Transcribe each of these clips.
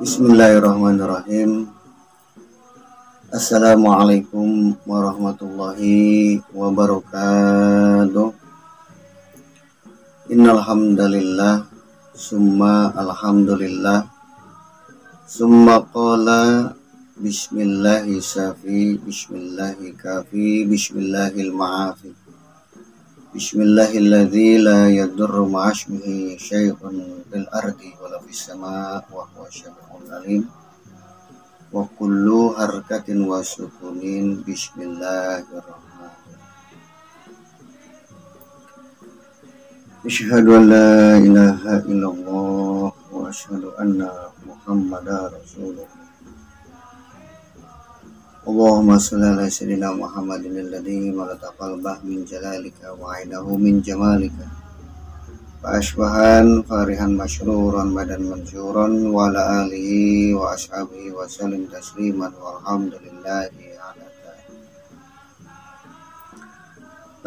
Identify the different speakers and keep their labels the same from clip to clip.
Speaker 1: Bismillahirrahmanirrahim. Assalamualaikum warahmatullahi wabarakatuh. Innal hamdalillah summa alhamdulillah summa qala bismillahi syafi bismillahi kafi bismillahil ma'afi bismillahilladzi la yadurru ma'asmihi syai'un fil ardi wala fis sama' wa huwa sami'un alim wa kullu harakatin wa sukunin bismillahirrahmanirrahim. Asyhadu an la ilaha illallah wa asyhadu anna muhammadar rasulullah. Allahumma shalli ala sayyidina Muhammadin alladzi malata qalbah min jalalika wa ainahu min jamalika fa ashbahan farihan masyruran badan mansyuran wa ala alihi wa ashabihi wa sallim tasliman walhamdulillahi ala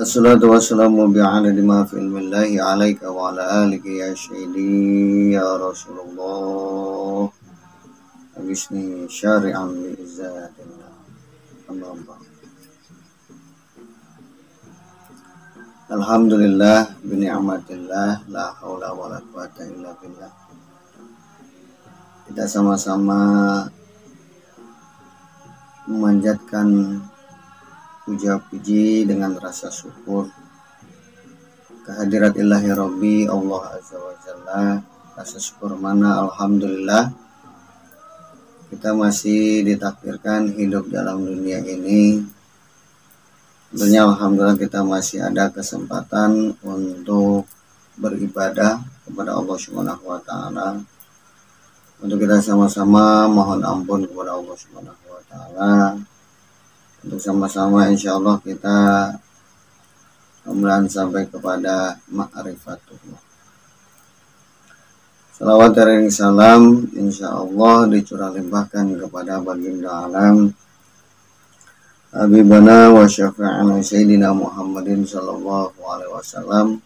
Speaker 1: Assalatu wassalamu bi'adadi ma fi ilmillahi alaika wa ala alika ya syahidi ya Rasulullah abisni syari'an bi izzatillah. Alhamdulillah bini'amatillah la haula wa la quwata illa billah. Kita sama-sama memanjatkan puja-puji dengan rasa syukur kehadirat ilahi Rabbi Allah Azza wa Jalla. Rasa syukur mana alhamdulillah kita masih ditakdirkan hidup dalam dunia ini. Tentunya alhamdulillah kita masih ada kesempatan untuk beribadah kepada Allah Subhanahu wa taala. Untuk kita sama-sama mohon ampun kepada Allah Subhanahu wa taala. Untuk sama-sama insyaallah kita mudah-mudahan sampai kepada ma'rifatullah. Salawat dan salam insyaallah dicurah limpahkan kepada baginda alam Habibana wa syafi'ana Sayyidina Muhammadin sallallahu alaihi wasallam,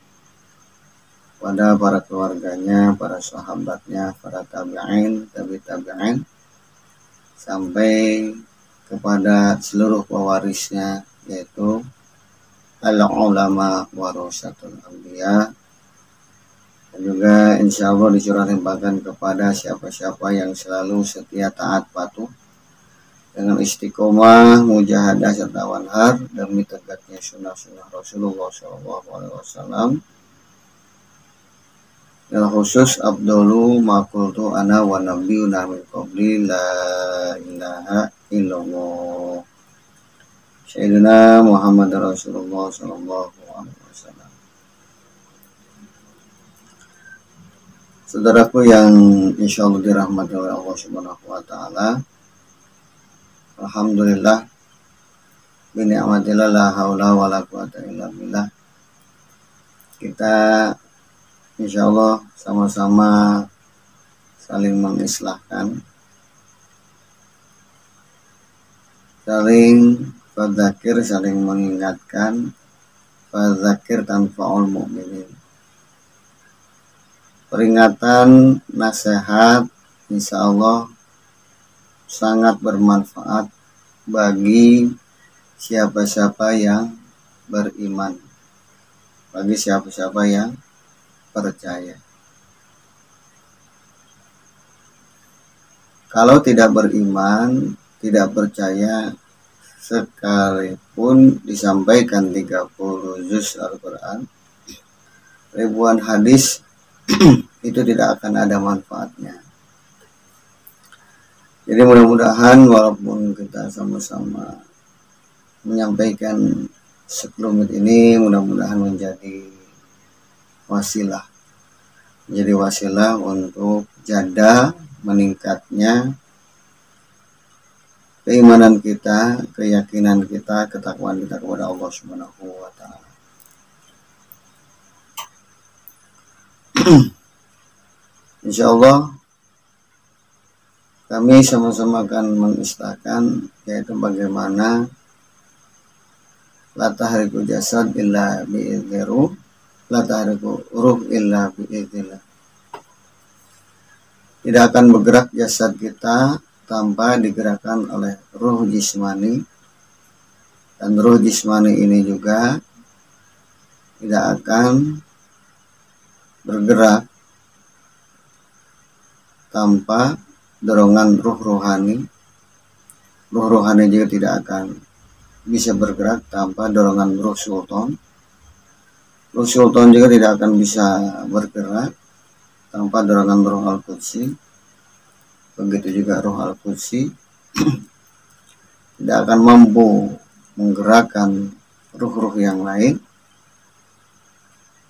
Speaker 1: pada para keluarganya, para sahabatnya, para tabi'in, tabi'in, sampai kepada seluruh pewarisnya, yaitu al-ulama warasatul anbiya. Dan juga insya Allah dicurah limpahkan kepada siapa-siapa yang selalu setia taat patuh dengan istiqomah, mujahadah serta wanhar demi tegaknya sunnah-sunnah Rasulullah SAW. Yang khusus abdulu maqultu ana wa nabiyuna min qabli la ilaha illallah Sayyidina Muhammad Rasulullah SAW. Saudaraku yang insya Allah dirahmati oleh Allah Subhanahu wa taala, alhamdulillah bini'amatillah la haula wa la quwata illa billah. Kita insya Allah sama-sama saling mengislahkan, saling fadzakir, saling mengingatkan. Fadzakir tanfa'ul mu'minin. Peringatan, nasihat insya Allah sangat bermanfaat bagi siapa-siapa yang beriman, bagi siapa-siapa yang percaya. Kalau tidak beriman, tidak percaya, sekalipun disampaikan 30 juz Al-Quran, ribuan hadis, itu tidak akan ada manfaatnya. Jadi mudah-mudahan walaupun kita sama-sama menyampaikan sekelumit ini, mudah-mudahan menjadi wasilah untuk jadah meningkatnya keimanan kita, keyakinan kita, ketakwaan kita kepada Allah Subhanahu wa taala. Insyaallah kami sama-sama akan mengistilahkan, yaitu bagaimana la tahriku jasad illa bi'idzni ruh, la tahriku ruh illa bi'idzillah. Tidak akan bergerak jasad kita tanpa digerakkan oleh ruh jismani, dan ruh jismani ini juga tidak akan bergerak tanpa dorongan ruh rohani. Ruh rohani juga tidak akan bisa bergerak tanpa dorongan ruh sultan. Ruh sultan juga tidak akan bisa bergerak tanpa dorongan ruh al-qudsi. Begitu juga ruh al-qudsi tidak akan mampu menggerakkan ruh-ruh yang lain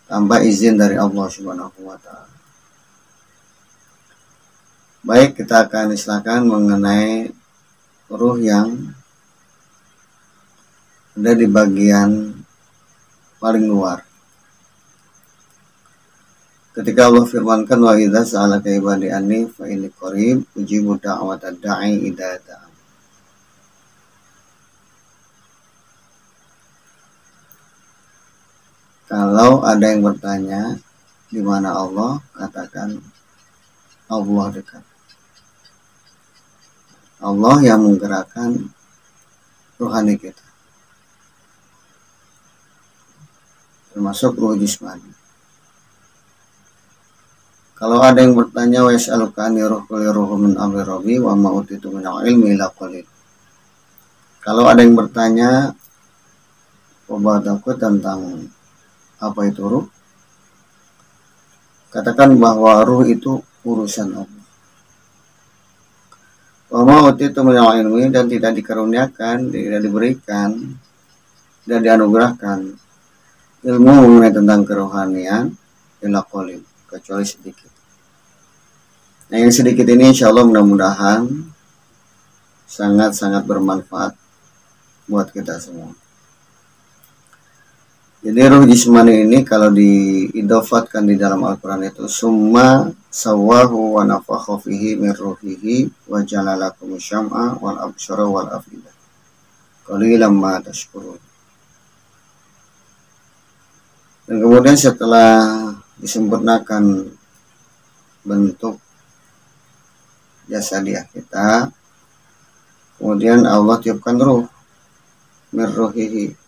Speaker 1: tanpa izin dari Allah Subhanahu wa Ta'ala. Baik, kita akan istilahkan mengenai ruh yang ada di bagian paling luar. Ketika Allah firmankan, wa idza sa'alaka ibadi anni fa inni qarib ujibu da'watad da'i idza da'a. Kalau ada yang bertanya di mana Allah, katakan Allah dekat. Allah yang menggerakkan rohani kita, termasuk ruh jismani. Kalau ada yang bertanya, wa yas'aluka anni ruhu min amri rabbi wa ma utitu min ilmi illa qalil. Kalau ada yang bertanya kepadaku tentang apa itu ruh, katakan bahwa ruh itu urusan Allah. Wa ma utitu min ilmi, dan tidak dikaruniakan, tidak diberikan, tidak dianugerahkan ilmu mengenai tentang kerohanian illa qalil, kecuali sedikit. Nah, yang sedikit ini insya Allah mudah-mudahan sangat-sangat bermanfaat buat kita semua. Jadi ruh jismani ini kalau diidofatkan di dalam Al-Quran itu summa sawahu wa nafakha fihi min ruhihi wa jalalakum syam'a wal absyara wal afidah qalilan ma tashkurun. Dan kemudian setelah disempurnakan bentuk jasadiah kita, kemudian Allah tiupkan ruh min ruhihi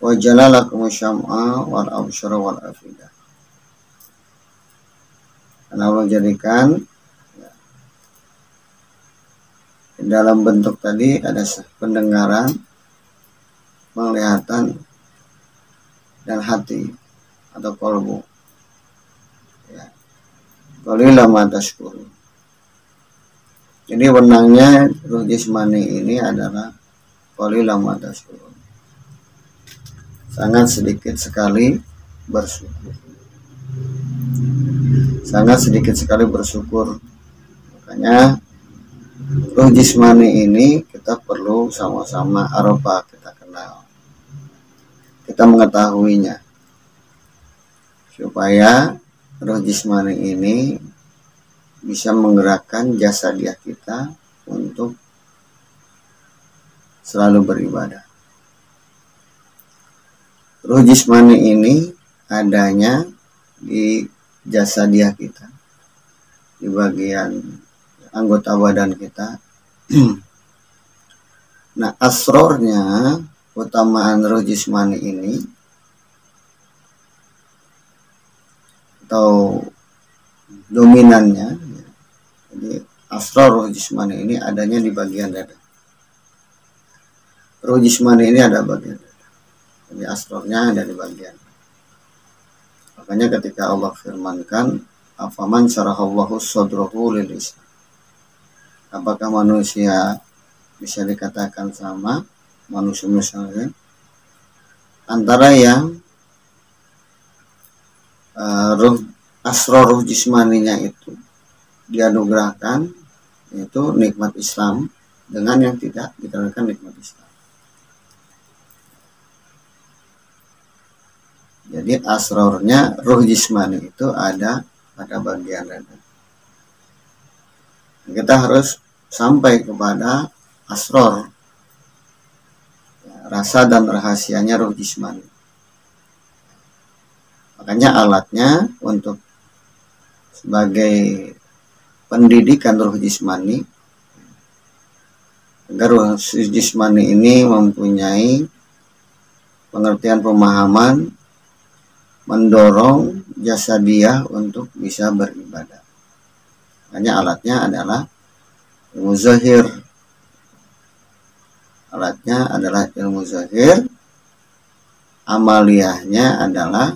Speaker 1: wa jalalakum syam'a wal absyara wal afidah. Karena Allah jadikan dalam bentuk tadi ada pendengaran, penglihatan, dan hati atau kolbu. Qalilan ma tashkurun. Jadi benangnya ruh jismani ini adalah qalilan ma tashkurun, sangat sedikit sekali bersyukur. Sangat sedikit sekali bersyukur. Makanya ruh jismani ini kita perlu sama-sama arafah, kita kenal, kita mengetahuinya, supaya ruh jismani ini bisa menggerakkan jasadiah kita untuk selalu beribadah. Ruh jismani ini adanya di jasadiah kita, di bagian anggota badan kita. Nah, asrornya, utamaan ruh jismani ini atau dominannya, jadi asror ruh jismani ini adanya di bagian dada. Ruh jismani ini ada bagian dada, jadi asrornya ada di bagian. Makanya ketika Allah firmankan, afaman syarahallahu sadrahu lil Islam, apakah manusia bisa dikatakan sama manusia lain antara yang ruh jismaninya itu dianugerahkan, yaitu nikmat Islam, dengan yang tidak dikarenakan nikmat Islam. Jadi asrornya ruh jismani itu ada pada bagian dada. Kita harus sampai kepada asror, rasa dan rahasianya ruh jismani. Makanya alatnya untuk sebagai pendidikan ruh jismani, agar ruh jismani ini mempunyai pengertian pemahaman, mendorong jasadiah untuk bisa beribadah. Hanya alatnya adalah ilmu zahir. Alatnya adalah ilmu zahir. Amaliyahnya adalah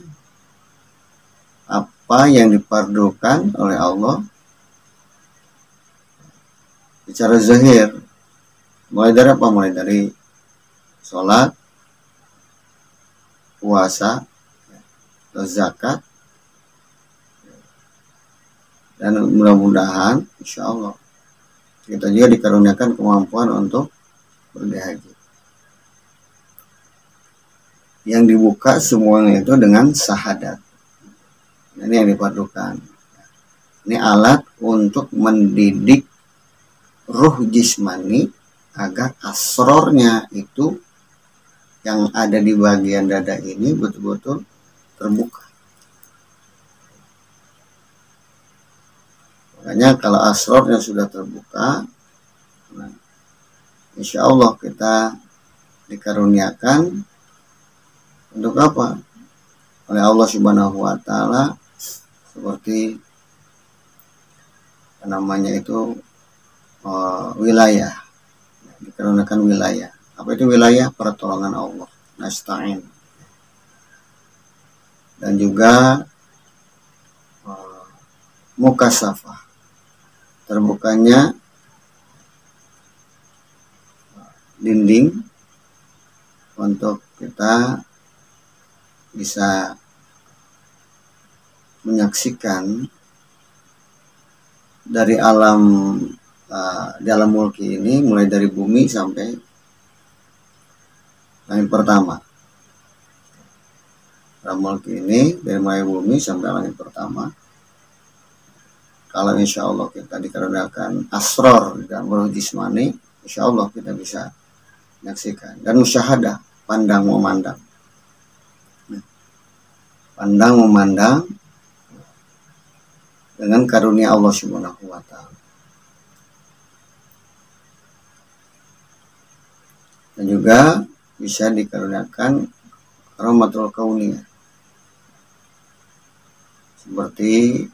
Speaker 1: apa yang dipardukan oleh Allah secara zahir. Mulai dari apa? Mulai dari sholat, puasa, atau zakat, dan mudah-mudahan insya Allah kita juga dikaruniakan kemampuan untuk pergi haji. Yang dibuka semuanya itu dengan syahadat. Ini yang dipadukan. Ini alat untuk mendidik ruh jismani agar asrornya itu yang ada di bagian dada ini betul-betul terbuka. Makanya kalau asrornya sudah terbuka, nah, insya Allah kita dikaruniakan untuk apa? Oleh Allah Subhanahu wa Ta'ala, seperti namanya itu wilayah, dikaruniakan wilayah. Apa itu wilayah? Pertolongan Allah, nasta'in. Dan juga mukasafah, terbukanya dinding untuk kita bisa menyaksikan dari alam di alam mulki ini, mulai dari bumi sampai langit pertama. Alam mulki ini dari mulai bumi sampai langit pertama. Kalau insya Allah kita dikaruniakan asror di dalam ruh jismani, insya Allah kita bisa menyaksikan. Dan musyahadah, pandang memandang. Pandang memandang dengan karunia Allah Subhanahu wa Ta'ala. Dan juga bisa dikaruniakan rahmatul kauniyah, seperti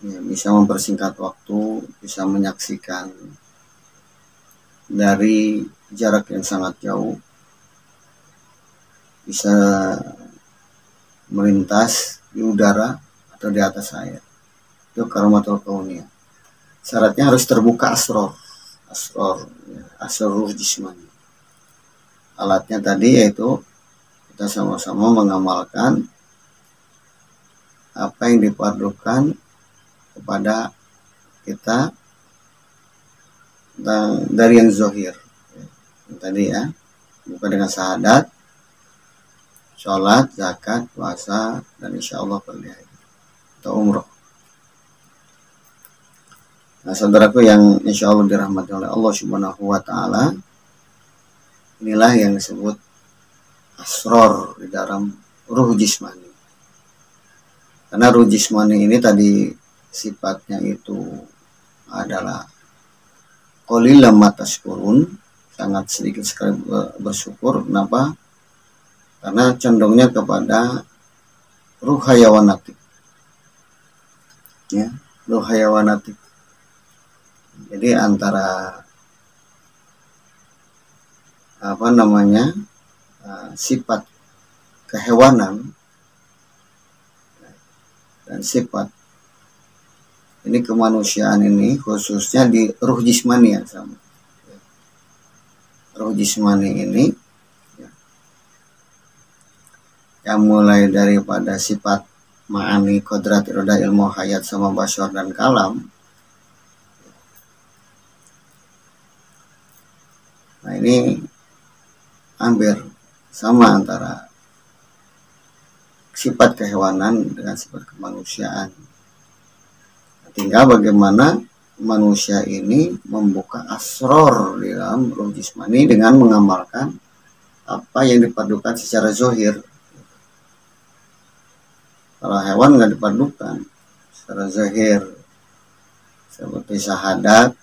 Speaker 1: ya, bisa mempersingkat waktu, bisa menyaksikan dari jarak yang sangat jauh, bisa melintas di udara atau di atas air. Itu karamatul kauniyah. Syaratnya harus terbuka asror ruh jismani. Alatnya tadi yaitu kita sama-sama mengamalkan apa yang dipardukan kepada kita dari yang zahir tadi ya, bukan dengan syahadat, sholat, zakat, puasa, dan insya Allah pergi haji atau umroh. Nah, saudaraku yang insya Allah dirahmati oleh Allah Subhanahu wa Ta'ala, inilah yang disebut asror di dalam ruh jismani. Karena ruh jismani ini tadi sifatnya itu adalah qalilan ma tashkurun, sangat sedikit sekali bersyukur. Kenapa? Karena condongnya kepada ruh hayawanatik, ya, ruh hayawanatik. Jadi antara apa namanya sifat kehewanan dan sifat ini kemanusiaan ini, khususnya di ruh jismani yang sama. Ruh jismani ini yang mulai daripada sifat ma'ani, kodrat, iroda, ilmu, hayat, sama basyar dan kalam. Nah ini hampir sama antara sifat kehewanan dengan sifat kemanusiaan. Tinggal bagaimana manusia ini membuka asror di dalam ruh jismani dengan mengamalkan apa yang dipadukan secara zahir. Kalau hewan nggak dipadukan, secara zahir seperti syahadat,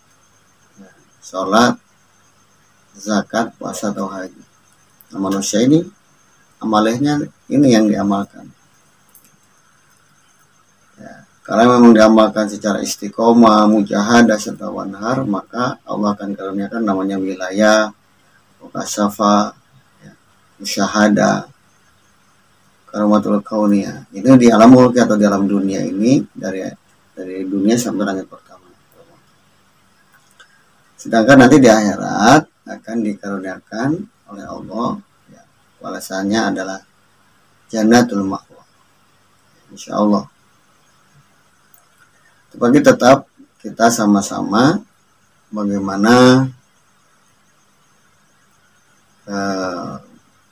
Speaker 1: sholat, zakat, puasa atau haji. Nah, manusia ini amalnya ini yang diamalkan. Ya, kalau memang diamalkan secara istiqomah, mujahadah serta wanhar, maka Allah akan karuniakan namanya wilayah, mukasyafa, ya, musyahadah, karamatul kauniyah. Itu di alam mulki atau di alam dunia ini, dari dunia sampai langit pertama. Sedangkan nanti di akhirat akan dikaruniakan oleh Allah, ya, balasannya adalah jannatul ma'wa, insya Allah. Tetapi tetap kita sama-sama bagaimana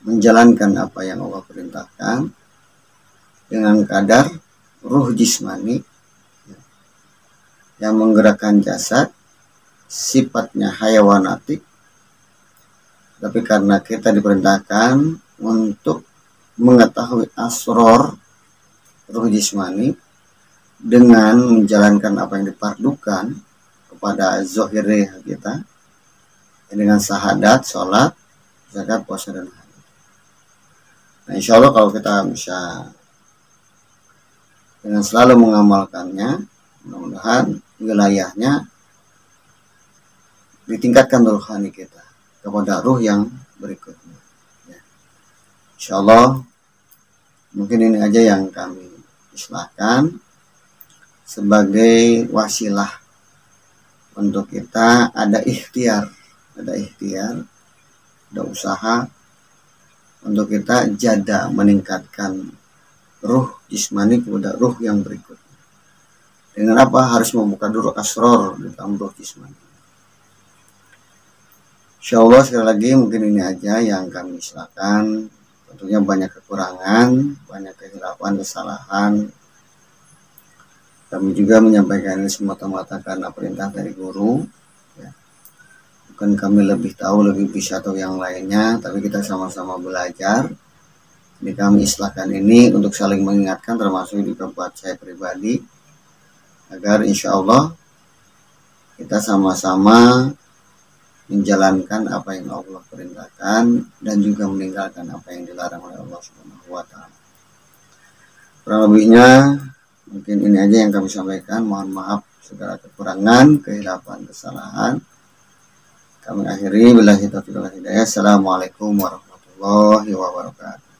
Speaker 1: menjalankan apa yang Allah perintahkan dengan kadar ruh jismani, ya, yang menggerakkan jasad, sifatnya hayawanatik, tapi karena kita diperintahkan untuk mengetahui asror ruh jismani dengan menjalankan apa yang dipardukan kepada zahirnya kita dengan syahadat, sholat, zakat, puasa dan haji. Nah, insya Allah kalau kita bisa dengan selalu mengamalkannya, mudah-mudahan wilayahnya ditingkatkan rohani kita kepada ruh yang berikutnya. Ya. Insya Allah mungkin ini aja yang kami istilahkan sebagai wasilah untuk kita ada ikhtiar, ada usaha untuk kita jada meningkatkan ruh jismani kepada ruh yang berikutnya. Dengan apa? Harus membuka dulu asror di dalam ruh jismani. Insya Allah sekali lagi mungkin ini aja yang kami silakan. Tentunya banyak kekurangan, banyak kehilafan, kesalahan. Kami juga menyampaikan ini semata-mata karena perintah dari guru. Ya. Bukan kami lebih tahu, lebih bisa atau yang lainnya, tapi kita sama-sama belajar. Jadi kami istilahkan ini untuk saling mengingatkan, termasuk juga buat saya pribadi, agar insya Allah kita sama-sama menjalankan apa yang Allah perintahkan dan juga meninggalkan apa yang dilarang oleh Allah Subhanahu wa taala. Kurang lebihnya mungkin ini aja yang kami sampaikan. Mohon maaf segala kekurangan, kehilafan, kesalahan. Kami akhiri billahi taufiq wal hidayah. Assalamualaikum warahmatullahi wabarakatuh.